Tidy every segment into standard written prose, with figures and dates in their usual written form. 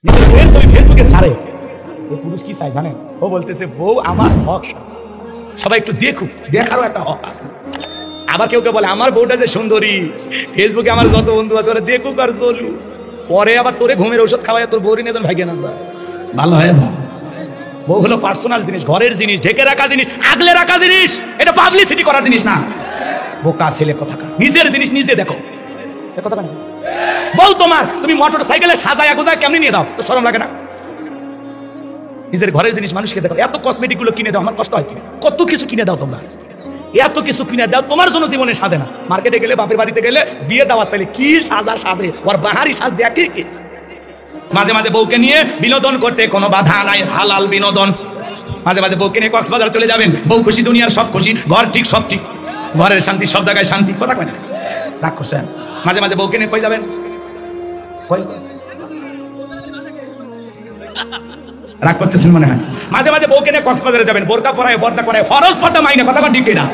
নিজের বউয়ের ছবি ফেসবুকে ছাড়ে। এই পুরুষ কি চাই জানেন? ও বলতেছে বউ আমার হক, সবাই একটু দেখুক, দেখারও একটা হক আছে। আবার কেউ কেউ বলে আমার বউটা যে সুন্দরী, ফেসবুকে আমার যত বন্ধু আছে ওরা দেখুক আর চলুক, পরে আবার তোরে ঘুমের ওষুধ খাওয়ায় তোর বউরি নিয়ে ভাগে না যায়, ভালো হয়ে যায়। বউ হলো পার্সোনাল জিনিস, ঘরের জিনিস, ঢেকে রাখা জিনিস, আগলে রাখা জিনিস, এটা পাবলিসিটি করার জিনিস না। বোকা ছেলে কোথাকার, নিজের জিনিস নিজে দেখো। বল তোমার, তুমি মোটর সাইকেলে সাজায় গোজায় কেমনি নিয়ে যাও, তো শরম লাগে না? নিজের ঘরের জিনিস মানুষকে দেখো। এত কসমেটিক গুলো কিনে দাও, আমার কষ্ট হয়, কত কিছু কিনে দাও তোমরা, এত কিছু কিনে দাও, তোমার জন্য জীবনে সাজে না। মার্কেটে গেলে, বাপের বাড়িতে গেলে, বিয়ে দাওয়াত পেলে কি সাজা সাজে, ওর বাহারি সাজ দেয়া কি কি। মাঝে মাঝে বউকে নিয়ে বিনোদন করতে কোনো বাধা নাই, হালাল বিনোদন। মাঝে মাঝে বউকে নিয়ে কক্সবাজার চলে যাবেন, বউ খুশি, দুনিয়ার সব খুশি, ঘর ঠিক সব ঠিক, ঘরের শান্তি, সব জায়গায় শান্তি। কথা কয় না, রাগ করছেন? মাঝে মাঝে বউকে নিয়ে কই যাবেন, রাগ করতেছেন মনে হয়। মাঝে মাঝে বউকে নিয়ে কক্সবাজারে যাবেন, বোরকা পরায়, পর্দা করায়, ফরজ পর্দা মাইনা। কথা কন ঠিক না?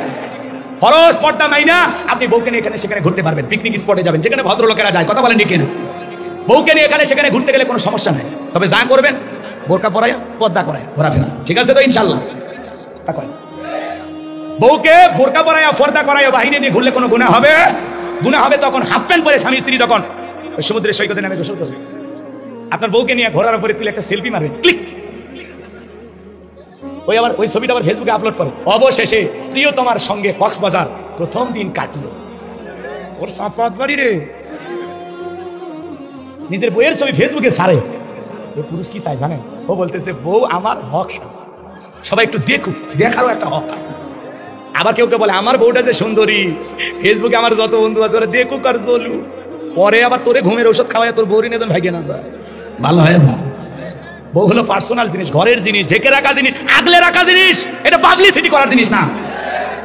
ফরজ পর্দা মাইনা আপনি বউকে নিয়ে এখানে সেখানে ঘুরতে পারবেন, পিকনিক স্পটে যাবেন যেখানে ভদ্রলোকেরা যায়। কথা বলেন ঠিক না? বউকে নিয়ে এখানে সেখানে ঘুরতে গেলে কোনো সমস্যা নাই, তবে যা করবেন বোরকা পরায়, পর্দা করায় ঘোরাফেরা, ঠিক আছে তো ইনশাল্লাহ? বউকে বোরকা পরায়, পর্দা করায় বাহিনী নিয়ে ঘুরলে কোনো গুনাহ হবে? গুনাহ হবে তখন হাফ প্যান্ট পরে স্বামী স্ত্রী যখন সমুদ্রের সৈকতে নামে গোসল করবে, আপনার বউকে নিয়ে ঘোরার উপরে তুলে একটা সেলফি মারবেন, ক্লিক, ওই আবার ওই ছবিটা আবার ফেসবুকে আপলোড করে। অবশেষে প্রিয় তোমার সঙ্গে কক্সবাজার প্রথম দিন কাটলো। ওর সাপাত বাড়ি রে, নিজের বউয়ের ছবি ফেসবুকে ছাড়ে। এই পুরুষ কি চাই জানেন? ও বলতেছে বউ আমার হক, সবাই একটু দেখুক, দেখারও একটা হক আছে। আবার কেউ কেউ বলে আমার বউটা যে সুন্দরী, ফেসবুকে আমার যত বন্ধু আছে ওরা দেখুক আর চলুক, পরে আবার তোরে ঘুমের ওষুধ খাওয়ায় তোর বউরি নিয়ে ভাগে না যায়, ভালো হয়ে যায়। বউ হলো পার্সোনাল জিনিস, ঘরের জিনিস, ঢেকে রাখা জিনিস, আগলে রাখা জিনিস, এটা পাবলিসিটি করার জিনিস না।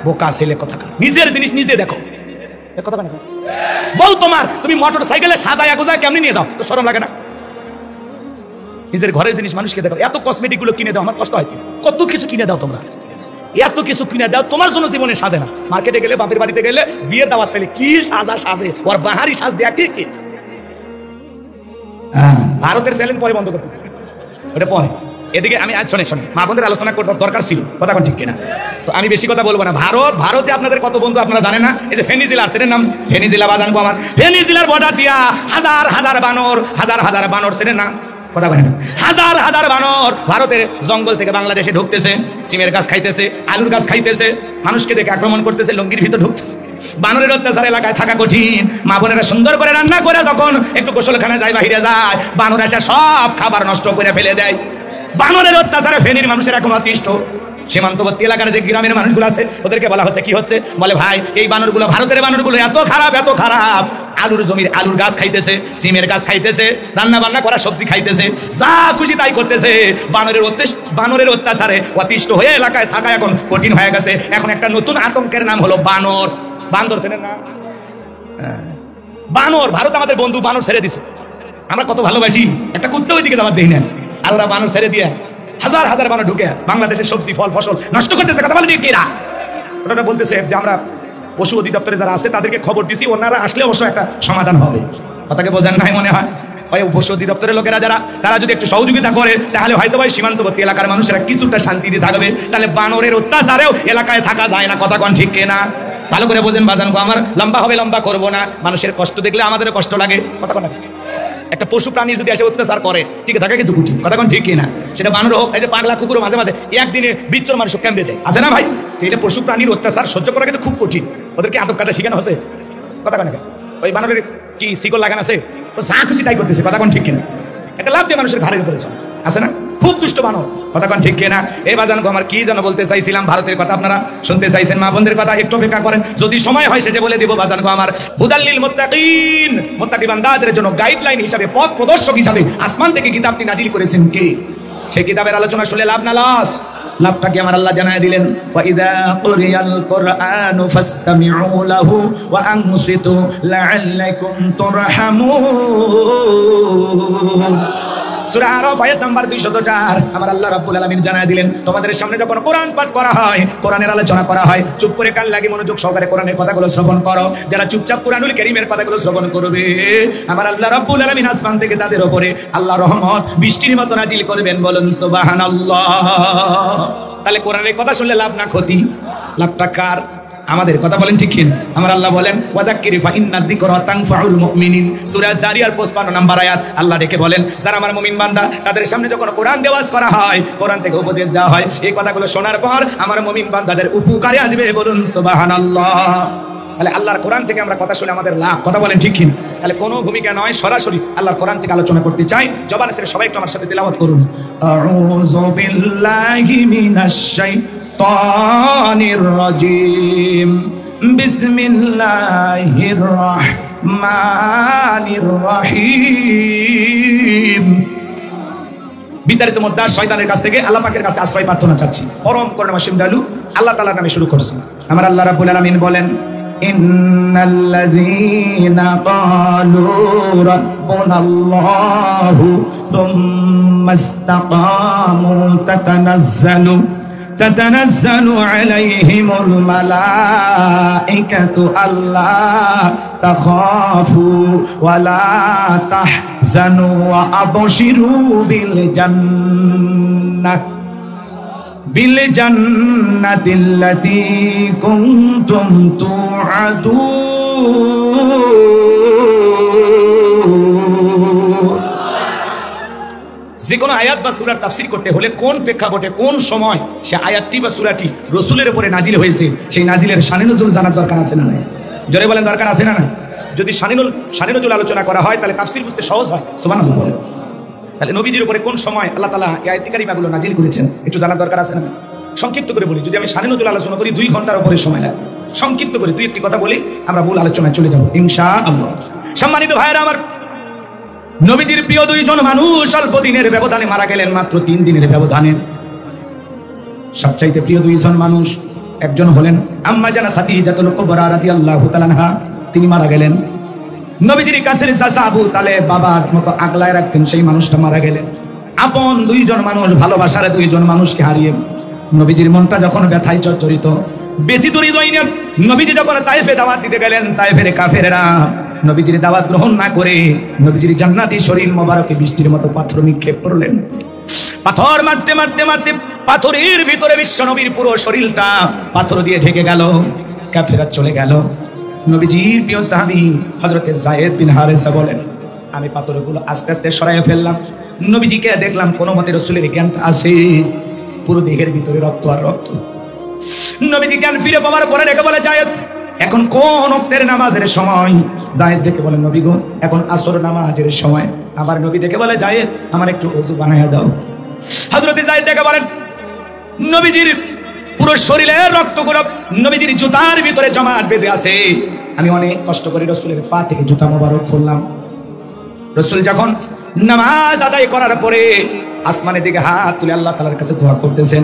বোকা ছেলে কোথাকার, নিজের জিনিস নিজে দেখো। কথা কেন? বল তোমার, তুমি মোটর সাইকেলে সাজায় গোজায় কেমনি নিয়ে যাও, তো শরম লাগে না? নিজের ঘরের জিনিস মানুষকে দেখো। এত কসমেটিক গুলো কিনে দাও, আমার কষ্ট হয়, কত কিছু কিনে দাও তোমরা, এত কিছু কিনে দাও, তোমার জন্য জীবনে সাজে না। মার্কেটে গেলে, বাপের বাড়িতে গেলে, বিয়ের দাওয়াত পেলে কি সাজা সাজে, ওর বাহারি সাজ দেয়া কি কি। ভারতের চ্যালেঞ্জ পরে বন্ধ করতেছে, ওটা পরে। এদিকে আমি আজ শোনে মা বোনদের আলোচনা করার দরকার ছিল, কথা কোন ঠিক কিনা? তো আমি বেশি কথা বলবো না। ভারতে আপনাদের কত বন্ধু আপনারা জানেন না? এই যে ফেনী জেলার, সেটার নাম ফেনী জেলা, বা জানবো আমার ফেনী জেলার বর্ডার দিয়া হাজার হাজার বানর, হাজার হাজার বানর, সেটার নাম কথা বলেন, হাজার হাজার বানর ভারতের জঙ্গল থেকে বাংলাদেশে ঢুকতেছে, সিমের গাছ খাইতেছে, আলুর গাছ খাইতেছে, মানুষকে দেখে আক্রমণ করতেছে, লঙ্গির ভিতর ঢুকতেছে। বানরের অত্যাচার এলাকায় থাকা কঠিন। মা বোনেরা সুন্দর করে রান্না করে যখন একটু গোসলখানা যায়, বাহিরে যায়, বানর এসে সব খাবার নষ্ট করে ফেলে দেয়। বানরের অত্যাচারে ফেনীর মানুষের এখন অতিষ্ঠ। সীমান্তবর্তী এলাকার যে গ্রামের মানুষগুলো আছে ওদেরকে বলা হচ্ছে, কি হচ্ছে? বলে ভাই এই বানরগুলো, ভারতের বানরগুলো এত খারাপ, এত খারাপ, আলুর জমির আলুর গাছ খাইতেছে, সিমের গাছ খাইতেছে, রান্না বান্না করা সবজি খাইতেছে, যা খুশি তাই করতেছে। বানরের অত্যাচারে অতিষ্ঠ হয়ে এলাকায় থাকা এখন কঠিন হয়ে গেছে। এখন একটা নতুন আতঙ্কের নাম হলো বানর। বান্দর ছেড়ে না, বানর। ভারত আমাদের বন্ধু, বানর ছেড়ে দিছে। আমরা কত ভালোবাসি, একটা কুত্তা ওই দিকে আমার দেখি না, আর ওরা বানর ছেড়ে দিয়ে হাজার হাজার বানর ঢুকে বাংলাদেশের সবজি ফল ফসল নষ্ট করতেছে। কথা বলে কেরা? ওরা বলতেছে যে আমরা পশু অধিদপ্তরে যারা আছে তাদেরকে খবর দিছি, ওনারা আসলে অবশ্য একটা সমাধান হবে। কথাকে বোঝেন নাই মনে হয়? ওই পশু অধিদপ্তরের লোকেরা যারা, তারা যদি একটু সহযোগিতা করে তাহলে হয়তো ভাই সীমান্তবর্তী এলাকার মানুষেরা কিছুটা শান্তিতে থাকবে। তাহলে বানরের অত্যাচারেও এলাকায় থাকা যায় না। কথা কোন ঠিক কিনা? ভালো করে বোঝেন বাজান গো আমার। লম্বা হবে, লম্বা করবো না। মানুষের কষ্ট দেখলে আমাদেরও কষ্ট লাগে। কথা কোন? একটা পশু প্রাণী যদি এসে অত্যাচার করে, ঠিক থাকে কিন্তু কঠিন। কথা কোন ঠিক কিনা? সেটা বানর হোক, এই যে পাগলা কুকুরও মাঝে মাঝে একদিনে বিচ্ছর মানুষ কেমনে দেয়, আছে না ভাই? এটা পশু প্রাণীর অত্যাচার সহ্য করা কিন্তু খুব কঠিন। ওদেরকে আদব কাজে শিখানো হচ্ছে। কথা কোন? ওই বানরের কি শিকল লাগানো আছে, যা খুশি তাই করতেছে। কথা কোন ঠিক কিনা? একটা লাভ দিয়ে মানুষের ঘাড়ের উপরে চলে, আছে না? খুব দুষ্ট বানর। কথা কোন ঠিক কিনা? এই বাজান গো আমার, কি যেন বলতে চাইছিলাম, ভারতের কথা আপনারা শুনতে চাইছেন, মা বোনদের কথা একটু অপেক্ষা করেন, যদি সময় হয় সেটা বলে দিব। বাজান গো আমার, হুদাল্লিল মুত্তাকিন, মুত্তাকি বান্দাদের জন্য গাইডলাইন হিসাবে, পথ প্রদর্শক হিসাবে আসমান থেকে কিতাবটি নাজিল করেছেন কে? সেই কিতাবের আলোচনা শুনলে লাভ না লস? লাভটা কি আমার আল্লাহ জানায় দিলেন, ওয়া ইযা কুরিয়াল কুরআনু ফাসতামিউ লাহু ওয়া আনসিতু লাআল্লাকুম তুরহামুন। সূরা আরাফ আয়াত নাম্বার 204 আমার আল্লাহ রাব্বুল আলামিন জানায় দিলেন, তোমাদের সামনে যখন কোরআন পাঠ করা হয়, কোরআনের আলোচনা করা হয়, চুপ করে কান লাগিয়ে মনোযোগ সহকারে কোরআনের কথাগুলো শ্রবণ করো। যারা চুপচাপ কোরআনুল কারীমের কথাগুলো শ্রবণ করবে, আমার আল্লাহ রাব্বুল আলামিন আসমান থেকে তাদের উপরে আল্লাহ রহমত বৃষ্টির মতো নাজিল করবেন। বলুন সুবহানাল্লাহ। তাহলে কোরআনের কথা শুনলে লাভ না ক্ষতি? লাভটা কার? আমাদের। কথা বলেন ঠিক কিনা? আমার আল্লাহ বলেন ওয়াযাক্কির ফা ইন্না যিকরা তানফাউল মুমিনিন, সূরা জারিয়ার 55 নম্বর আয়াত আল্লাহ ডেকে বলেন, যারা আমার মুমিন বান্দা তাদের সামনে যখন কোরআন দেওয়াজ করা হয়, কোরআন থেকে উপদেশ দেওয়া হয়, এই কথাগুলো শোনার পর আমার মুমিন বান্দাদের উপকারে আসবে। বলুন সুবহানাল্লাহ। তাহলে আল্লাহর কোরআন থেকে আমরা কথা শুনে আমাদের লাভ। কথা বলেন ঠিক কিনা? তাহলে কোনো ভূমিকা নয়, সরাসরি আল্লাহর কোরআন থেকে আলোচনা করতে চাই। জবান ছেড়ে সবাই একটু আমার সাথে তিলাওয়াত করুন। আউযু বিল্লাহি মিনাশ শাইতানির রাজিম, বিসমিল্লাহির রহমানির রহিম। বিতাড়িত মুদ্দার শয়তানের কাছ থেকে আল্লাহ পাকের কাছে আশ্রয় প্রার্থনা চাচ্ছি। পরম করুণাময় দয়ালু আল্লাহ তাআলার নামে শুরু করছি। আমার আল্লাহ রাব্বুল আলামিন বলেন, ইন্নাল্লাযীনা ক্বালু রাব্বুনাল্লাহু সুম্মা ইসতাকামু তাতানাজ্জালু আলাইহিমুল মালাইকাতু আল্লা তাখাফু ওয়া লা তাহজানু ওয়া আবশিরু বিল জান্নাতিল্লাতী কুনতুম তুআদুন। যে কোনো আয়াত বা সূরার তাফসীর করতে হলে কোন প্রেক্ষাপটে, কোন সময় সে আয়াতটি বা সূরাটি রাসূলের উপরে নাজিল হয়েছে, সেই নাজিলের শানে নুজুল জানার দরকার আছে না? জোরে বলেন, দরকার আছে না? যদি শানে নুজুল আলোচনা করা হয় তাহলে তাফসীর বুঝতে সহজ হয়। সুবহানাল্লাহ। তাহলে নবীজির উপরে কোন সময় আল্লাহ তাআলা এই আয়াত কারিমাগুলো নাজিল করেছেন একটু জানার দরকার আছে না? সংক্ষিপ্ত করে বলি, যদি আমি শানে নুজুল আলোচনা করি 2 ঘন্টার উপরে সময় লাগে। সংক্ষিপ্ত করে 2-1টি কথা বলি, আমরা মূল আলোচনায় চলে যাব ইনশাআল্লাহ। সম্মানিত ভাইরা আমার, নবীজির প্রিয় 2 জন মানুষ অল্প দিনের ব্যবধানে মারা গেলেন, মাত্র 3 দিনের ব্যবধানে। সবচাইতে প্রিয় 2 জন মানুষ, একজন হলেন আম্মা জানা খাদিজাতুল কুবরা রাদিয়াল্লাহু তাআলা আনহা, তিনি মারা গেলেন। নবীজির কাছের চাচা আবু তালেব বাবার মতো আগলায় রাখতেন, সেই মানুষটা মারা গেলেন। আপন 2 জন মানুষ, ভালোবাসার 2 জন মানুষকে হারিয়ে নবীজির মনটা যখন ব্যথায় জর্জরিত, ব্যথিত হৃদয় নিয়ে নবীজি যখন তায়েফে দাওয়াত দিতে গেলেন, তায়েফের কাফেররা নবীজির দাওয়াত গ্রহণ না করে নবীজির জান্নাতি শরীর মোবারকে বৃষ্টির মতো পাথর নিক্ষেপ করলেন। পাথর মারতে মারতে মারতে পাথরের ভিতরে বিশ্ব নবীর পুরো শরীরটা পাথর দিয়ে ঢেকে গেল। কাফেররা চলে গেল। নবীজির প্রিয় সাহাবী হযরতে যায়েদ বিন হারেসা বলেন, আমি পাথরগুলো আস্তে আস্তে সরাইয়া ফেললাম। নবীজিকে দেখলাম কোন মতে রাসূলের জ্ঞান আছে, পুরো দেহের ভিতরে রক্ত আর রক্ত। নবীজি জ্ঞান ফিরে পাওয়ার পরে ডেকে বলে, যায়েদ এখন কোন ওয়াক্তের নামাজের সময়? যায়েদ ডেকে বলে, নবী গো এখন আসর নামাজের সময়। আবার নবী ডেকে বলে, যায়েদ আমার একটু ওযু বানাইয়া দাও। হযরতে যায়েদ ডেকে বলেন, নবীজির পুরো শরীরের রক্তগুলো নবীজির জুতার ভিতরে জমাট বেঁধে আছে। আমি অনেক কষ্ট করে রাসূলের পা থেকে জুতা মোবারক খুললাম। রাসূল যখন নামাজ আদায় করার পরে আসমানের দিকে হাত তুলে আল্লাহ তাআলার কাছে দোয়া করতেছেন,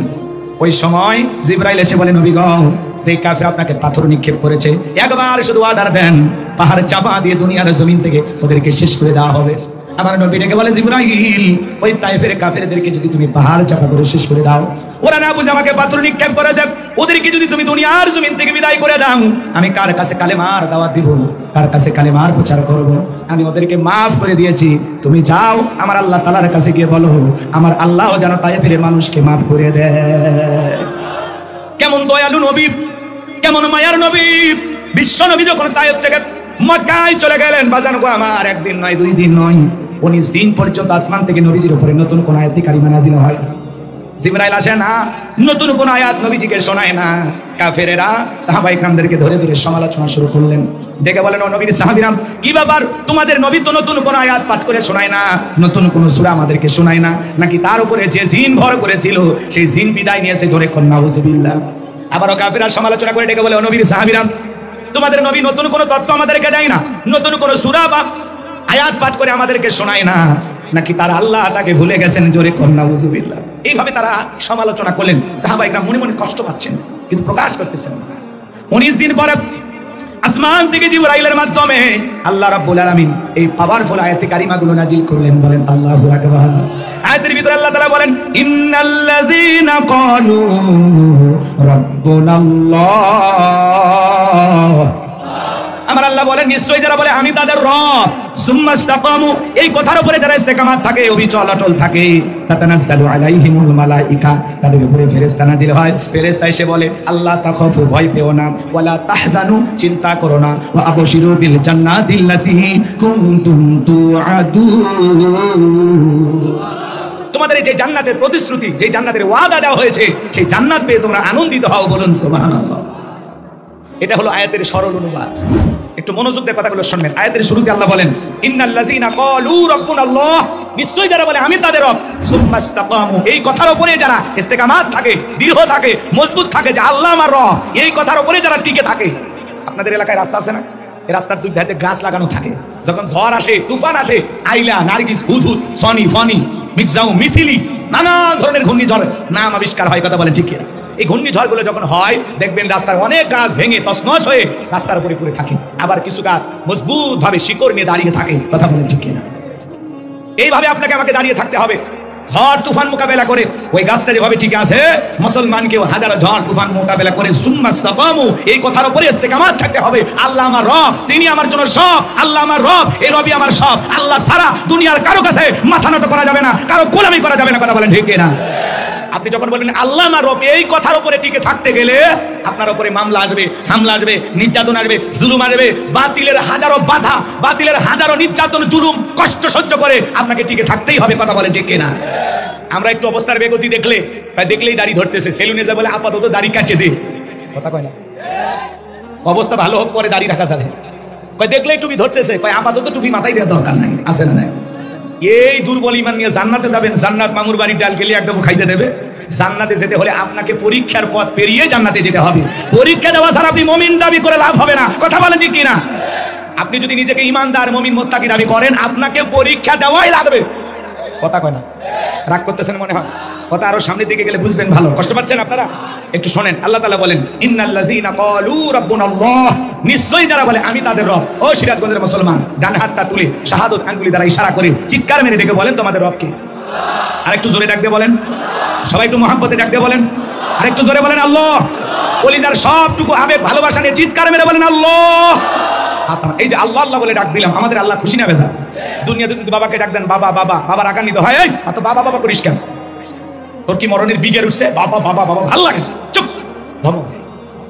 ওই সময় জিবরাইল এসে বলে, নবী গো যে কাফের আপনাকে পাথর নিক্ষেপ করেছে, একবার শুধু অর্ডার দেন, পাহাড় চাপা দিয়ে দুনিয়ার জমিন থেকে ওদেরকে শেষ করে দেওয়া হবে। আমার নবী ডেকে বলে, জিবরাইল ওই তায়েফের কাফেরদেরকে যদি তুমি পাহাড় চাপা করে শেষ করে দাও, ওরা না বুঝে আমাকে পাথর নিক্ষেপ করেছে, ওদেরকে যদি তুমি দুনিয়ার জমিন থেকে বিদায় করে দাও, আমি কার কাছে কালেমার দাওয়াত দিব, কার কাছে কালেমার প্রচার করব? আমি ওদেরকে মাফ করে দিয়েছি, তুমি যাও আমার আল্লাহ তাআলার কাছে গিয়ে বলো আমার আল্লাহ যেন তায়েফের মানুষকে মাফ করে দেয়। কেমন দয়ালু নবী, কেমন মায়ার নবী! বিশ্ব নবী যখন তায়েফ থেকে মক্কায় চলে গেলেন, বাজান গো আমার, 1 দিন নয় 2 দিন নয় 19 দিন পর্যন্ত আসমান থেকে নবীজির উপরে নতুন কোন আয়াত কারিমা নাযিল হয় না। জিবরাইল আসে না, নতুন কোন আয়াত নবীজিকে শোনায় না। কাফেরেরা সাহাবায়ে কেরামদেরকে ধরে ধরে সমালোচনা শুরু করলেন। ডেকে বলেন, ও নবীর সাহাবীরা, কি ব্যাপার, তোমাদের নবী তো নতুন কোন আয়াত পাঠ করে শোনায় না, নতুন কোন সূরা আমাদেরকে শোনায় না, নাকি তার উপরে যে জিন ভর করেছিল সেই জিন বিদায় নিয়েছে? ধরে কোন নাউজুবিল্লাহ। আবারও কাফেররা সমালোচনা করে ডেকে বলে, ও নবীর সাহাবীরা, তোমাদের নবী নতুন কোন তত্ত্ব আমাদেরকে দেয় না, নতুন কোন সূরা বা আয়াত পাঠ করে আমাদেরকে শোনায় না, নাকি তার আল্লাহ তাকে ভুলে গেছেন? জোরে কোন নাউজুবিল্লাহ। এইভাবে তারা সমালোচনা করলেন। সাহাবায়ে কেরাম মনে মনে কষ্ট পাচ্ছেন কিন্তু প্রকাশ করতেছেন না। 19 দিন পরে আসমান থেকে জিবরাইলের মাধ্যমে আল্লাহ রাব্বুল আলামিন এই পাওয়ারফুল আয়াতে কারিমাগুলো নাজিল করলেন। বলেন আল্লাহু আকবার। আয়াতের ভিতরে আল্লাহ তাআলা বলেন ইন্নাল্লাযীনা ক্বালু রাব্বুনাল্লাহ, আমার আল্লাহ বলেন নিশ্চয়ই যারা বলে আমি তাদের রব, সুম্মা ইসতাকামু, এই কথার উপরে যারা ইস্তেকামাত থাকে, অবিচল অটল থাকে, তাতানাজ্জালু আলাইহিমুল মালাইকা, তাদের উপরে ফেরেশতা নাজিল হয়। ফেরেশতা এসে বলে আল্লাহ তাখাফু, ভয় পেও না, ওয়ালা তাহজানু, চিন্তা করো না, ওয়া আবশিরু বিল জান্নাতিল্লাতী কুনতুম তুআদুন, তোমাদের এই যে জান্নাতের প্রতিশ্রুতি, যে জান্নাতের ওয়াদা দেওয়া হয়েছে, সেই জান্নাত পেয়ে তোমরা আনন্দিত হও। বলুন সুবহানাল্লাহ। এটা হলো আয়াতের সরল অনুবাদ। একটু মনোযোগ দিয়ে কথাগুলো শুনবেন। আয়াতের শুরুতে আল্লাহ বলেন ইন্নাল্লাযীনা ক্বালু রাব্বুনাল্লাহ, নিশ্চয়ই যারা বলে আমি তাদের রব, সুম্মা ইসতাকামু, এই কথার উপরে যারা ইস্তেকামাত থাকে, দৃঢ় থাকে, মজবুত থাকে যে আল্লাহ আমার রব, এই কথার উপরে যারা টিকে থাকে। আপনাদের এলাকায় রাস্তা আছে না? এই রাস্তার দুই ধারে গাছ লাগানো থাকে। যখন ঝড় আসে, তুফান আসে, আইলা, নার্গিস, হুদহুদ, সনি, ফনি, মিক্সাউ, মিথিলি, নানা ধরনের ঘূর্ণিঝড় নাম আবিষ্কার হয়। কথা বলেন ঠিক কিনা? এই ঘূর্ণিঝড়গুলো যখন হয় দেখবেন রাস্তার অনেক গাছ ভেঙে তছনছ হয়ে রাস্তার উপরে পড়ে থাকে, আবার কিছু গাছ মজবুত ভাবে শিকড় নিয়ে দাঁড়িয়ে থাকে। কথা বলেন ঠিক কিনা? এইভাবে আপনাকে আমাকে দাঁড়িয়ে থাকতে হবে ঝড় তুফান মোকাবেলা করে। ওই গাছটা যেভাবে ঠিক আছে, মুসলমানকেও হাজারো ঝড় তুফান মোকাবেলা করে সুম্মা ইসতাকামু, এই কথার উপরে ইস্তেকামাত থাকতে হবে। আল্লাহ আমার রব, তিনি আমার জন্য সব, আল্লাহ আমার রব, এই রবই আমার সব। আল্লাহ ছাড়া দুনিয়ার কারো কাছে মাথা নত করা যাবে না, কারো গোলামি করা যাবে না। কথা বলেন ঠিক কিনা? আপনি যখন বলবেন আল্লাহ আমার রব, এই কথার উপরে টিকে থাকতে গেলে আপনার উপরে মামলা আসবে, হামলা আসবে, নির্যাতন আসবে, জুলুম আসবে, বাতিলের হাজারো বাধা, বাতিলের হাজারো নির্যাতন, জুলুম, কষ্ট সহ্য করে আপনাকে টিকে থাকতেই হবে। কথা বলেন ঠিক কিনা? আমরা একটু অবস্থার বেগতি দেখলেই দাড়ি ধরতেছে, সেলুনে যা বলে আপাতত দাড়ি কাটিয়ে দে। কথা কয় না? অবস্থা ভালো হোক পরে দাড়ি রাখা যাবে। দেখলেই টুপি ধরতেছে, আপাতত টুপি মাথায় দেওয়ার দরকার নাই। আছে না? নাই? এই দুর্বল ঈমান নিয়ে জান্নাতে যাবেন? জান্নাত মামুর বাড়ির ডাল খেলে একদম খাইতে দেবে? জান্নাতে যেতে হলে আপনাকে পরীক্ষার পথ পেরিয়ে জান্নাতে যেতে হবে। পরীক্ষা দেওয়া ছাড়া আপনি মুমিন দাবি করে লাভ হবে না। কথা বলেন ঠিক কিনা? আপনি যদি নিজেকে ঈমানদার, মুমিন, মুত্তাকি দাবি করেন, আপনাকে পরীক্ষা দেওয়াই লাগবে। কথা কয় না? রাগ করতেছেন মনে হয়? কথা আরো সামনের দিকে গেলে বুঝবেন ভালো। কষ্ট পাচ্ছেন আপনারা? একটু শোনেন। আল্লাহ তাআলা বলেন ইন্নাল্লাযীনা ক্বালু রাব্বুনাল্লাহ, নিশ্চয়ই যারা বলে আমি তাদের রব। ও সিরাজগঞ্জের মুসলমান, ডান হাতটা তুলে শাহাদাত আঙ্গুলি দ্বারা ইশারা করে চিৎকার মেরে ডেকে বলেন তোমাদের রব কে? আর একটু জোরে ডাক দিয়ে বলেন। সবাই একটু মহব্বতে ডাক দিয়ে বলেন। আর একটু জোরে বলেন আল্লাহ। কলিজার সবটুকু আবেগ ভালোবাসা নিয়ে চিৎকার মেরে বলেন আল্লাহ। এই যে আল্লাহ আল্লাহ বলে ডাক দিলাম, আমাদের আল্লাহ খুশি না বেজা? দুনিয়াতে যদি বাবাকে ডাক দেন বাবা বাবা, বাবা রাগান্বিত হয়, এই এত বাবা বাবা করিস কেন? তোর কি মরণের বিগের উঠছে? বাবা বাবা বাবা ভালো লাগে, চুপ। ধমক দেয়।